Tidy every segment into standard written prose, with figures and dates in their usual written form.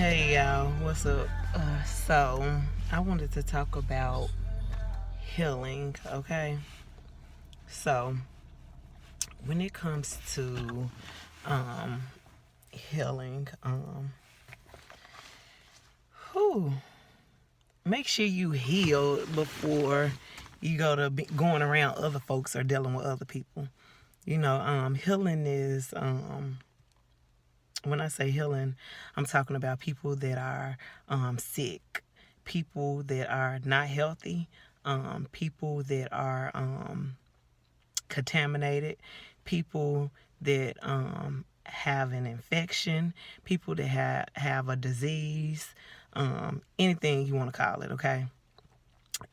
Hey y'all, what's up? So, I wanted to talk about healing, okay? So, when it comes to healing, whew, make sure you heal before you go to going around other folks or dealing with other people. Healing is, when I say healing, I'm talking about people that are sick, people that are not healthy, people that are contaminated, people that have an infection, people that have a disease, anything you want to call it, okay?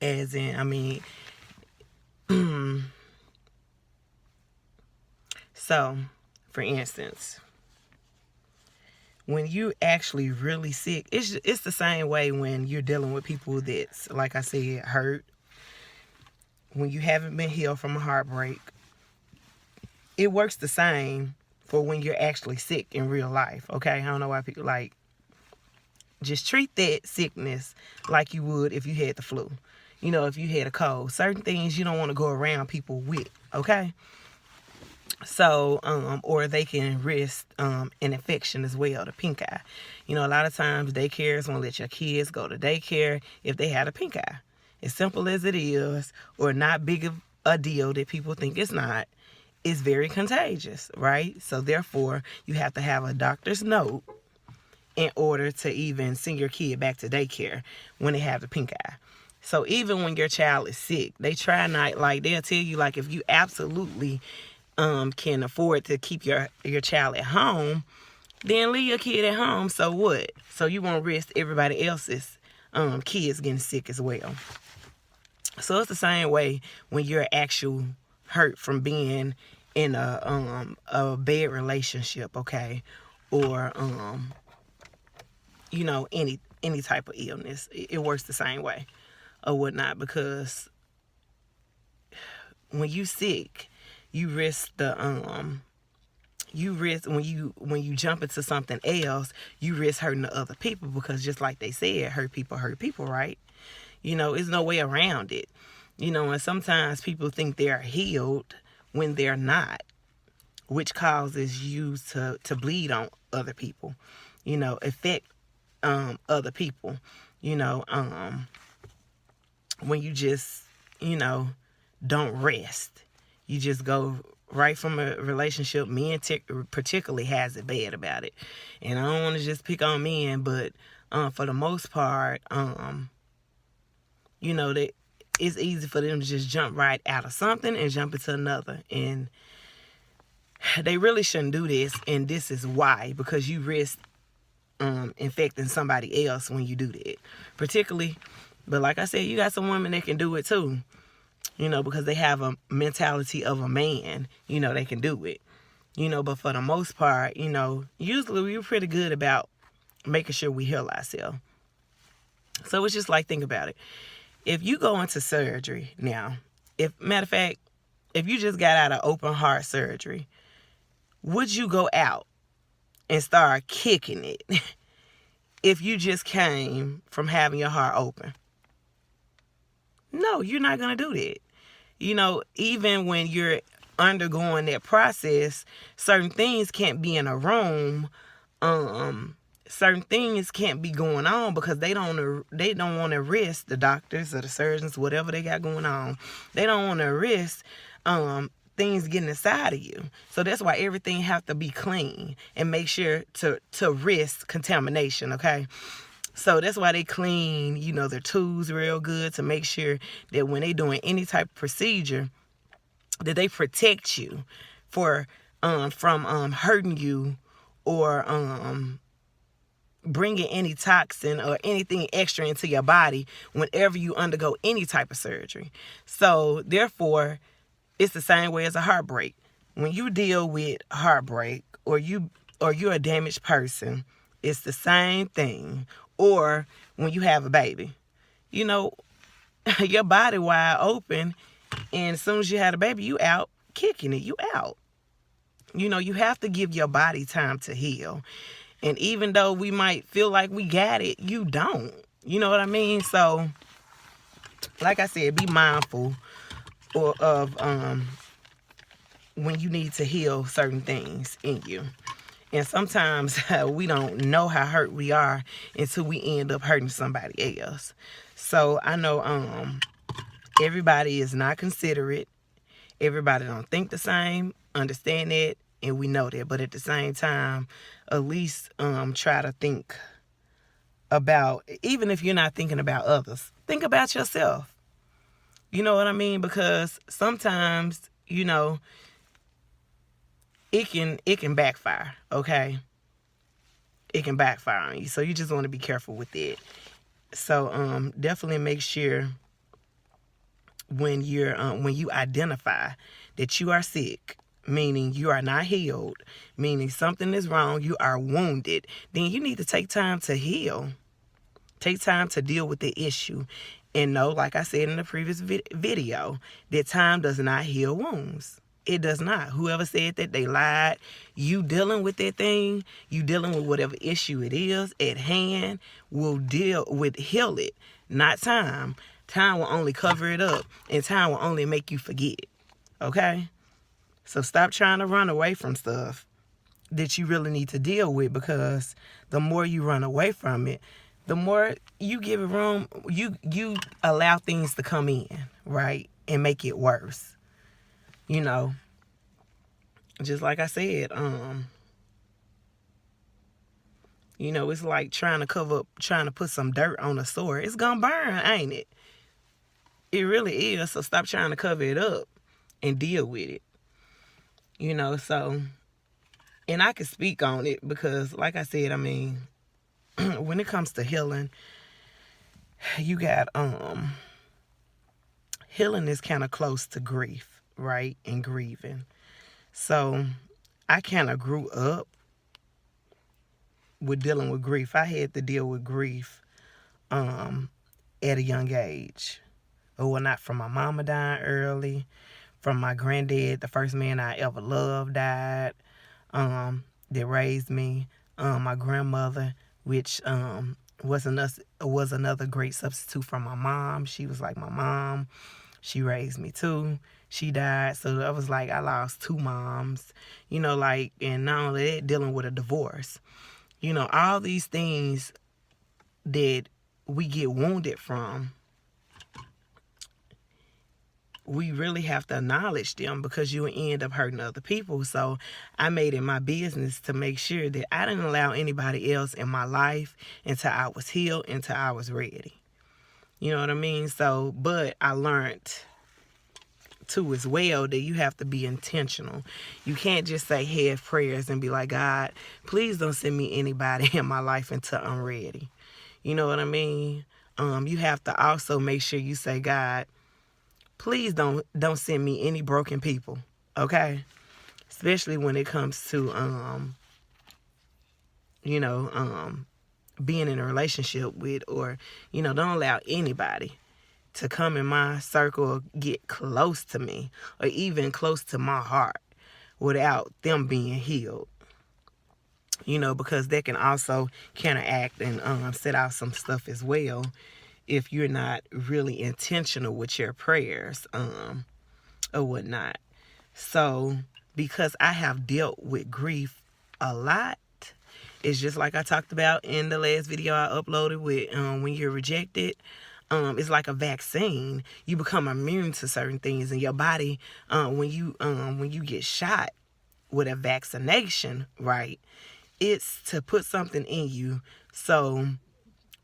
As in, so, for instance, when you actually really sick, it's the same way when you're dealing with people that's, like I said, hurt. When you haven't been healed from a heartbreak, it works the same for when you're actually sick in real life, okay? I don't know why people just treat that sickness like you would if you had the flu. If you had a cold. Certain things you don't want to go around people with, okay? So, or they can risk an infection as well, the pink eye. A lot of times daycares won't let your kids go to daycare if they had a pink eye. As simple as it is, or not big of a deal that people think it's not, it's very contagious, right? So therefore, you have to have a doctor's note in order to even send your kid back to daycare when they have the pink eye. So even when your child is sick, they try not, they'll tell you, if you absolutely can afford to keep your child at home, then leave your kid at home. So what? So you won't risk everybody else's kids getting sick as well. So it's the same way when you're actual hurt from being in a bad relationship, okay, or any type of illness. It works the same way or whatnot, because when you sick, you risk when you jump into something else, you risk hurting the other people, because just like they said, hurt people, right? There's no way around it. And sometimes people think they're healed when they're not, which causes you to bleed on other people, affect other people, when you just, don't rest. You just go right from a relationship. Men particularly has it bad about it. And I don't want to just pick on men, but for the most part, that it's easy for them to just jump right out of something and jump into another. And they really shouldn't do this. And this is why, because you risk infecting somebody else when you do that. Particularly, but like I said, you got some women that can do it too. Because they have a mentality of a man, they can do it. But for the most part, usually we're pretty good about making sure we heal ourselves. So it's just think about it. If you go into surgery now, matter of fact, if you just got out of open heart surgery, would you go out and start kicking it if you just came from having your heart open? No, you're not going to do that. Even when you're undergoing that process, certain things can't be in a room. Certain things can't be going on because they don't want to risk, the doctors or the surgeons, whatever they got going on. They don't want to risk things getting inside of you. So that's why everything have to be clean and make sure to risk contamination, okay? So that's why they clean, their tools real good to make sure that when they doing any type of procedure, that they protect you from hurting you or bringing any toxin or anything extra into your body whenever you undergo any type of surgery. So therefore, it's the same way as a heartbreak. When you deal with heartbreak or you're a damaged person, it's the same thing. Or when you have a baby, your body wide open, and as soon as you had a baby, you out kicking it, you out. You have to give your body time to heal. And even though we might feel like we got it, you don't. You know what I mean? So, like I said, be mindful of when you need to heal certain things in you. And sometimes we don't know how hurt we are until we end up hurting somebody else. So I know everybody is not considerate. Everybody don't think the same, understand that, and we know that. But at the same time, at least try to think about, even if you're not thinking about others, think about yourself. You know what I mean? Because sometimes, you know, it can backfire, okay? It can backfire on you. So you just want to be careful with it. So definitely make sure when you identify that you are sick, meaning you are not healed, meaning something is wrong, you are wounded, then you need to take time to heal. Take time to deal with the issue. And know, like I said in the previous video, that time does not heal wounds. It does not. Whoever said that, they lied. You dealing with that thing, you dealing with whatever issue it is at hand, will heal it, not time. Time will only cover it up, and time will only make you forget. Okay? So stop trying to run away from stuff that you really need to deal with, because the more you run away from it, the more you give it room, you allow things to come in, right? And make it worse. You know, just like I said, you know, it's like trying to put some dirt on a sore. It's gonna burn, ain't it? It really is. So stop trying to cover it up and deal with it. You know, so, and I can speak on it because, like I said, I mean, when it comes to healing, you got, healing is kind of close to grief, right? And grieving. So I kind of grew up with dealing with grief. I had to deal with grief at a young age. Oh, well, not from my mama dying early, from my granddad, the first man I ever loved, died, that raised me. My grandmother, which was another great substitute for my mom. She was like my mom. She raised me too. She died. So I was like, I lost two moms, you know, like, and not only that, dealing with a divorce. You know, all these things that we get wounded from, we really have to acknowledge them, because you end up hurting other people. So I made it my business to make sure that I didn't allow anybody else in my life until I was healed, until I was ready. You know what I mean? So, but I learned too as well that you have to be intentional. You can't just say head prayers and be like, God, please don't send me anybody in my life until I'm ready. You know what I mean? You have to also make sure you say, God, please don't send me any broken people, okay? Especially when it comes to, you know, being in a relationship with, or, you know, don't allow anybody to come in my circle or get close to me, or even close to my heart, without them being healed. You know, because they can also counteract and set out some stuff as well, if you're not really intentional with your prayers, or whatnot. So, because I have dealt with grief a lot, it's just like I talked about in the last video I uploaded with when you're rejected. It's like a vaccine. You become immune to certain things in your body. When you get shot with a vaccination, right? It's to put something in you, so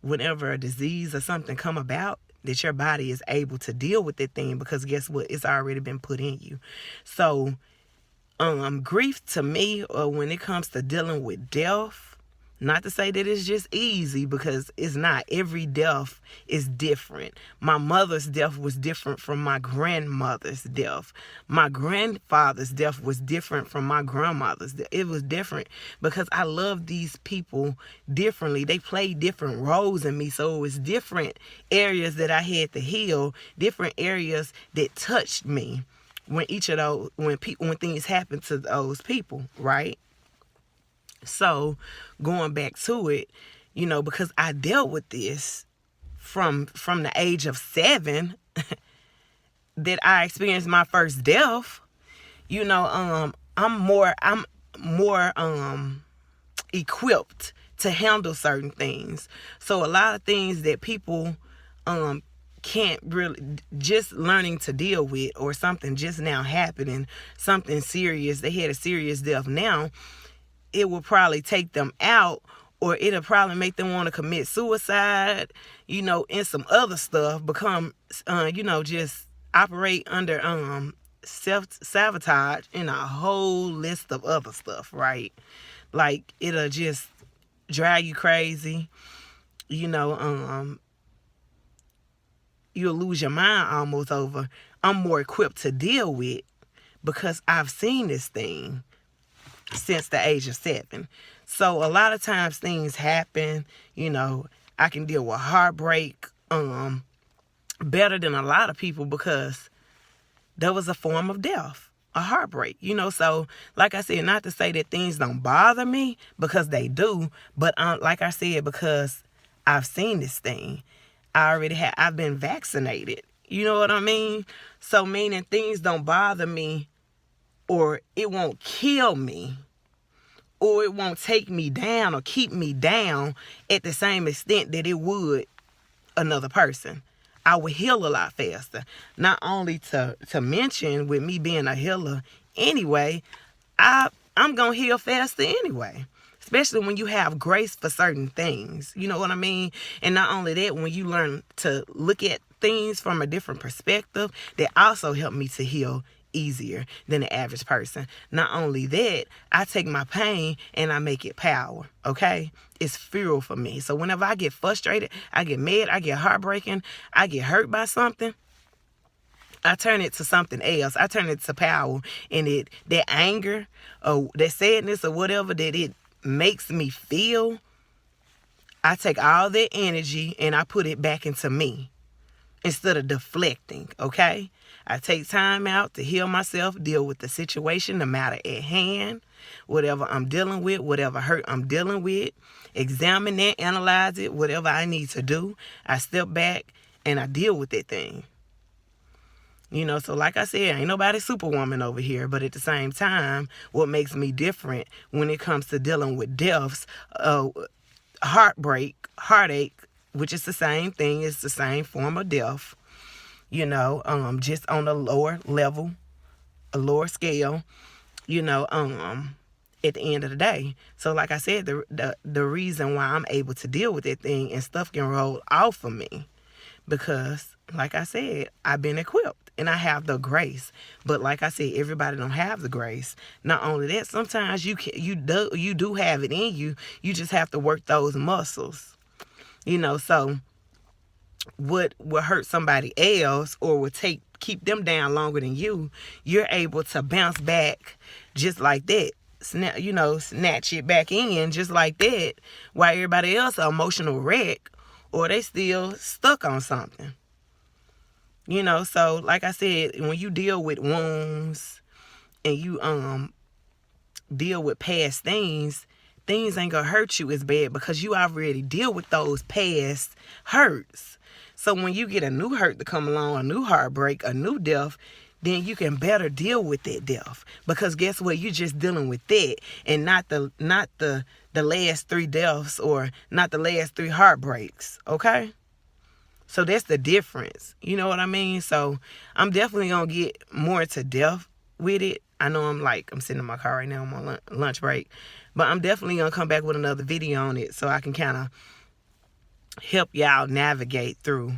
whenever a disease or something come about, that your body is able to deal with that thing, because guess what? It's already been put in you. So, grief to me, or when it comes to dealing with death, not to say that it's just easy, because it's not. Every death is different. My mother's death was different from my grandmother's death. My grandfather's death was different from my grandmother's death. It was different because I love these people differently. They played different roles in me, so it was different areas that I had to heal, different areas that touched me when each of those, when things happened to those people, right? So going back to it, because I dealt with this from the age of 7 that I experienced my first death. I'm more equipped to handle certain things. So a lot of things that people can't really, just learning to deal with, or something just now happening, something serious, they had a serious death now, it will probably take them out, or it'll probably make them want to commit suicide, and some other stuff, become, just operate under self-sabotage and a whole list of other stuff, right? Like, it'll just drive you crazy, you'll lose your mind almost over. I'm more equipped to deal with, because I've seen this thing since the age of 7. So a lot of times things happen, I can deal with heartbreak better than a lot of people, because that was a form of death, a heartbreak, So like I said, not to say that things don't bother me, because they do, but like I said, because I've seen this thing. I've been vaccinated. You know what I mean? So meaning things don't bother me, or it won't kill me, or it won't take me down or keep me down at the same extent that it would another person. I would heal a lot faster. Not only to mention, with me being a healer anyway, I'm going to heal faster anyway. Especially when you have grace for certain things. You know what I mean? And not only that, when you learn to look at things from a different perspective, that also helped me to heal easier than the average person. Not only that, I take my pain and I make it power, okay? It's fuel for me. So whenever I get frustrated, I get mad, I get heartbroken, I get hurt by something, I turn it to something else. I turn it to power. And that anger or that sadness or whatever that it makes me feel, I take all that energy and I put it back into me instead of deflecting, okay? I take time out to heal myself, deal with the situation, the matter at hand, whatever I'm dealing with, whatever hurt I'm dealing with, examine that, analyze it, whatever I need to do. I step back and I deal with that thing. So like I said, ain't nobody superwoman over here, but at the same time, what makes me different when it comes to dealing with deaths, heartbreak, heartache, which is the same thing, it's the same form of death, just on a lower level, a lower scale, at the end of the day. So like I said, the reason why I'm able to deal with that thing and stuff can roll off of me, because like I said, I've been equipped and I have the grace. But like I said, everybody don't have the grace. Not only that, sometimes you do have it in you. You just have to work those muscles. So what will hurt somebody else or will keep them down longer than you're able to bounce back just like that. Snatch it back in just like that, while everybody else an emotional wreck, or they still stuck on something. So like I said, when you deal with wounds and you deal with past things ain't gonna hurt you as bad, because you already deal with those past hurts. So when you get a new hurt to come along, a new heartbreak, a new death, then you can better deal with that death. Because guess what? You're just dealing with that, and not the last 3 deaths, or not the last 3 heartbreaks. Okay? So that's the difference. You know what I mean? So I'm definitely gonna get more into depth with it. I know I'm sitting in my car right now on my lunch break, but I'm definitely gonna come back with another video on it, so I can kind of help y'all navigate through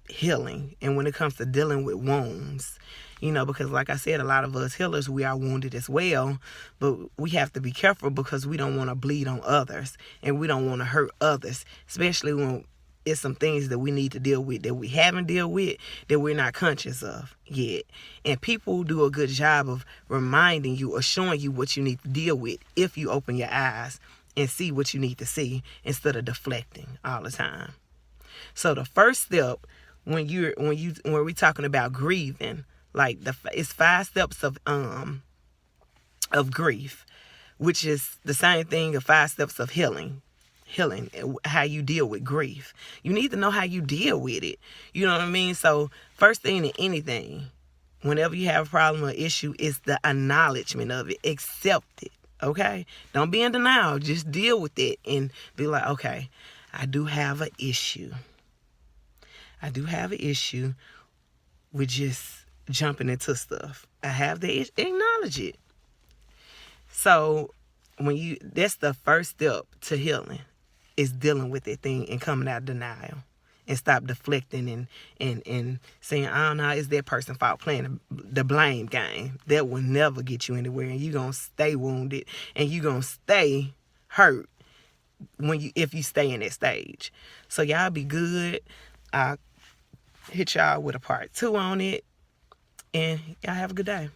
healing, and when it comes to dealing with wounds, because like I said, a lot of us healers, we are wounded as well, but we have to be careful, because we don't want to bleed on others, and we don't want to hurt others, especially when it's some things that we need to deal with that we haven't dealt with, that we're not conscious of yet. And people do a good job of reminding you or showing you what you need to deal with if you open your eyes and see what you need to see, instead of deflecting all the time. So the first step, when we're talking about grieving, like it's 5 steps of grief. which is the same thing of 5 steps of healing. Healing, how you deal with grief. You need to know how you deal with it. You know what I mean? So first thing in anything, whenever you have a problem or issue, is the acknowledgement of it. Accept it. Okay? Don't be in denial. Just deal with it and be like, okay, I do have an issue. I do have an issue with just jumping into stuff. I have the issue. Acknowledge it. So that's the first step to healing, is dealing with that thing and coming out of denial. And stop deflecting and saying, I don't know, it's that person's fault, playing the blame game. That will never get you anywhere, and you're going to stay wounded, and you're going to stay hurt if you stay in that stage. So y'all be good. I'll hit y'all with a part 2 on it, and y'all have a good day.